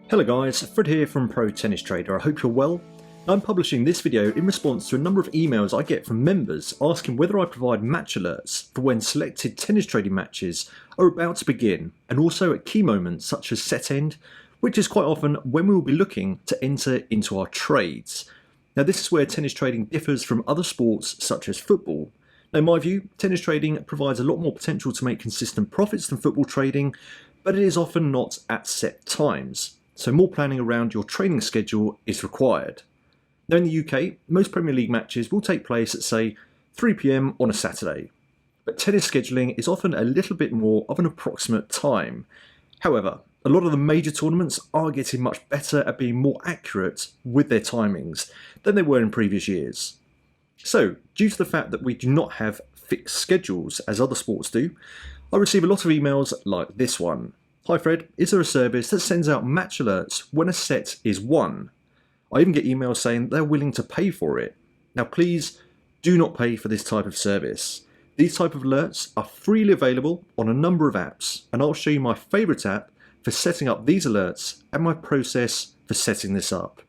Hello guys, Fred here from Pro Tennis Trader. I hope you're well. I'm publishing this video in response to a number of emails I get from members asking whether I provide match alerts for when selected tennis trading matches are about to begin, and also at key moments such as set end, which is quite often when we will be looking to enter into our trades. Now this is where tennis trading differs from other sports such as football. Now in my view, tennis trading provides a lot more potential to make consistent profits than football trading, but it is often not at set times. So more planning around your training schedule is required. Now in the UK, most Premier League matches will take place at say 3 PM on a Saturday, but tennis scheduling is often a little bit more of an approximate time. However, a lot of the major tournaments are getting much better at being more accurate with their timings than they were in previous years. So, due to the fact that we do not have fixed schedules as other sports do, I receive a lot of emails like this one. Hi Fred, is there a service that sends out match alerts when a set is won? I even get emails saying they're willing to pay for it. Now please do not pay for this type of service. These type of alerts are freely available on a number of apps, and I'll show you my favourite app for setting up these alerts and my process for setting this up.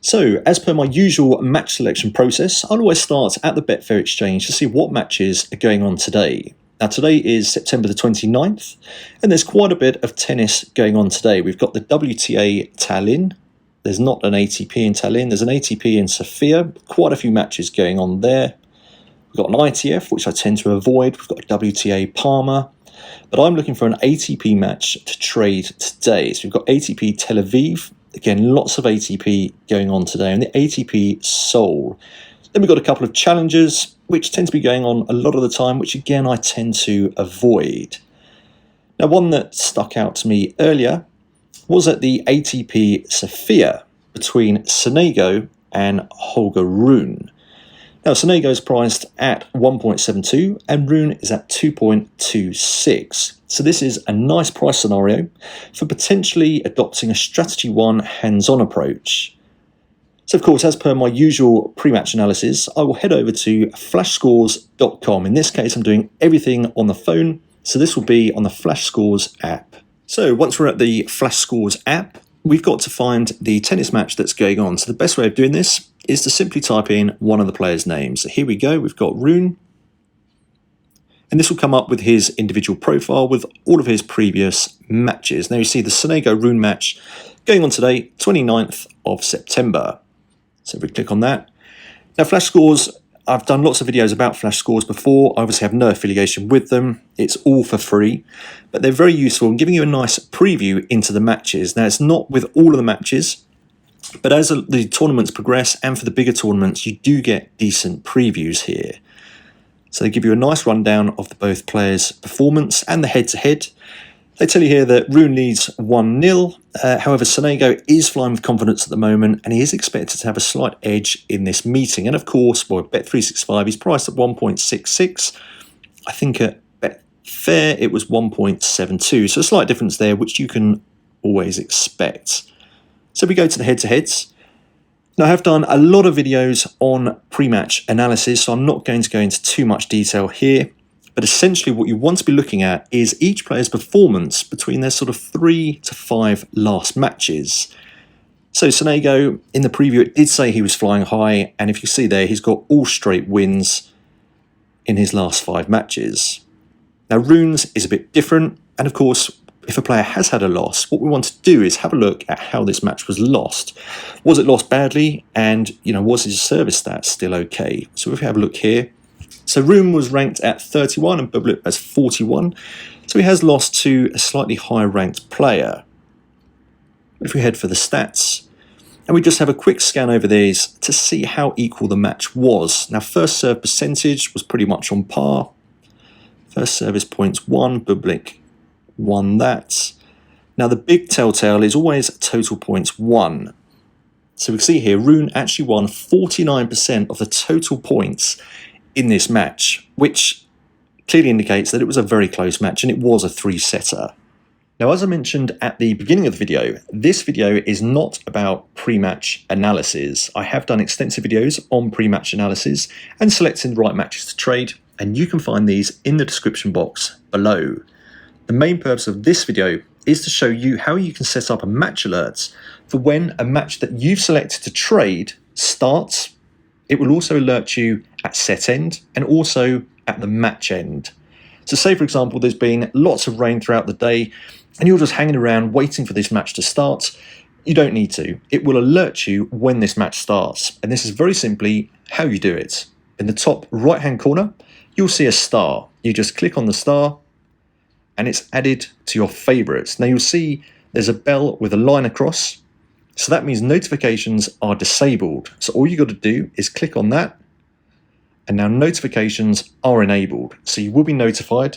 So, as per my usual match selection process, I'll always start at the Betfair exchange to see what matches are going on today. Now today is September the 29th, and there's quite a bit of tennis going on today. We've got the WTA Tallinn. There's not an ATP in Tallinn. There's an ATP in Sofia. Quite a few matches going on there. We've got an ITF, which I tend to avoid. We've got a WTA Parma. But I'm looking for an ATP match to trade today. So we've got ATP Tel Aviv. Again, lots of ATP going on today. And the ATP Seoul. Then we've got a couple of challengers, which tend to be going on a lot of the time, which again I tend to avoid. Now one that stuck out to me earlier was at the ATP Sofia between Sonego and Holger Rune. Now Sonego is priced at 1.72 and Rune is at 2.26. So this is a nice price scenario for potentially adopting a strategy one hands-on approach. So of course, as per my usual pre-match analysis, I will head over to flashscores.com. In this case, I'm doing everything on the phone, so this will be on the Flash Scores app. So once we're at the Flash Scores app, we've got to find the tennis match that's going on. So the best way of doing this is to simply type in one of the players' names. So here we go, we've got Rune. And this will come up with his individual profile with all of his previous matches. Now you see the Sonego Rune match going on today, 29th of September. So if we click on that. Now Flash Scores, I've done lots of videos about Flash Scores before. I obviously have no affiliation with them. It's all for free, but they're very useful in giving you a nice preview into the matches. Now it's not with all of the matches, but as the tournaments progress and for the bigger tournaments, you do get decent previews here. So they give you a nice rundown of both players' performance and the head-to-head. They tell you here that Rune leads 1-0. However, Sonego is flying with confidence at the moment, and he is expected to have a slight edge in this meeting. And of course, for Bet365, he's priced at 1.66. I think at Betfair it was 1.72. So a slight difference there, which you can always expect. So we go to the head-to-heads. Now, I have done a lot of videos on pre-match analysis, so I'm not going to go into too much detail here. But essentially what you want to be looking at is each player's performance between their sort of 3 to 5 last matches. So Sonego, in the preview, it did say he was flying high, and if you see there, he's got all straight wins in his last 5 matches. Now Rune's is a bit different, and of course, if a player has had a loss, what we want to do is have a look at how this match was lost. Was it lost badly? And, was his service stats still okay? So if we have a look here, so Rune was ranked at 31 and Bublik as 41. So he has lost to a slightly higher ranked player. If we head for the stats, and we just have a quick scan over these to see how equal the match was. Now first serve percentage was pretty much on par. First service points won, Bublik won that. Now the big telltale is always total points won. So we can see here Rune actually won 49% of the total points in this match, which clearly indicates that it was a very close match and it was a 3-setter. Now, as I mentioned at the beginning of the video, this video is not about pre-match analysis. I have done extensive videos on pre-match analysis and selecting the right matches to trade, and you can find these in the description box below. The main purpose of this video is to show you how you can set up a match alert for when a match that you've selected to trade starts. It will also alert you at set end and also at the match end. So say, for example, there's been lots of rain throughout the day and you're just hanging around waiting for this match to start. You don't need to. It will alert you when this match starts. And this is very simply how you do it. In the top right-hand corner, you'll see a star. You just click on the star and it's added to your favorites. Now you'll see there's a bell with a line across. So that means notifications are disabled. So all you got to do is click on that. And now notifications are enabled. So you will be notified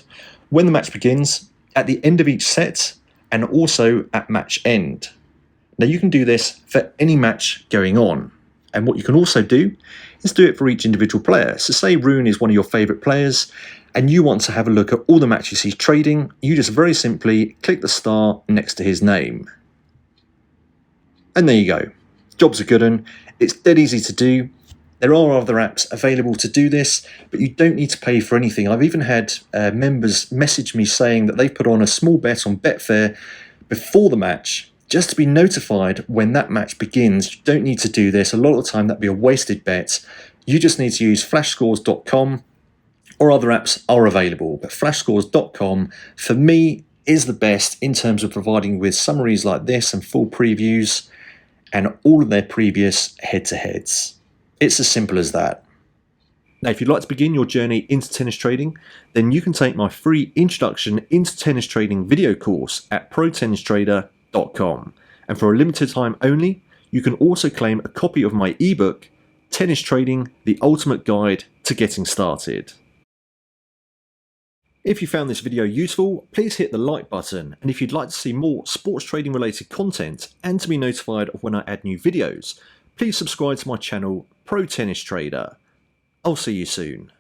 when the match begins, at the end of each set, and also at match end. Now you can do this for any match going on. And what you can also do is do it for each individual player. So say Rune is one of your favourite players and you want to have a look at all the matches he's trading. You just very simply click the star next to his name. And there you go. Job's a good one. It's dead easy to do. There are other apps available to do this, but you don't need to pay for anything. I've even had members message me saying that they've put on a small bet on Betfair before the match just to be notified when that match begins. You don't need to do this. A lot of the time that'd be a wasted bet. You just need to use flashscores.com, or other apps are available. But flashscores.com for me is the best in terms of providing with summaries like this and full previews and all of their previous head-to-heads. It's as simple as that. Now, if you'd like to begin your journey into tennis trading, then you can take my free introduction into tennis trading video course at protennistrader.com. And for a limited time only, you can also claim a copy of my ebook, Tennis Trading, the Ultimate Guide to Getting Started. If you found this video useful, please hit the like button. And if you'd like to see more sports trading related content and to be notified of when I add new videos, please subscribe to my channel, Pro Tennis Trader. I'll see you soon.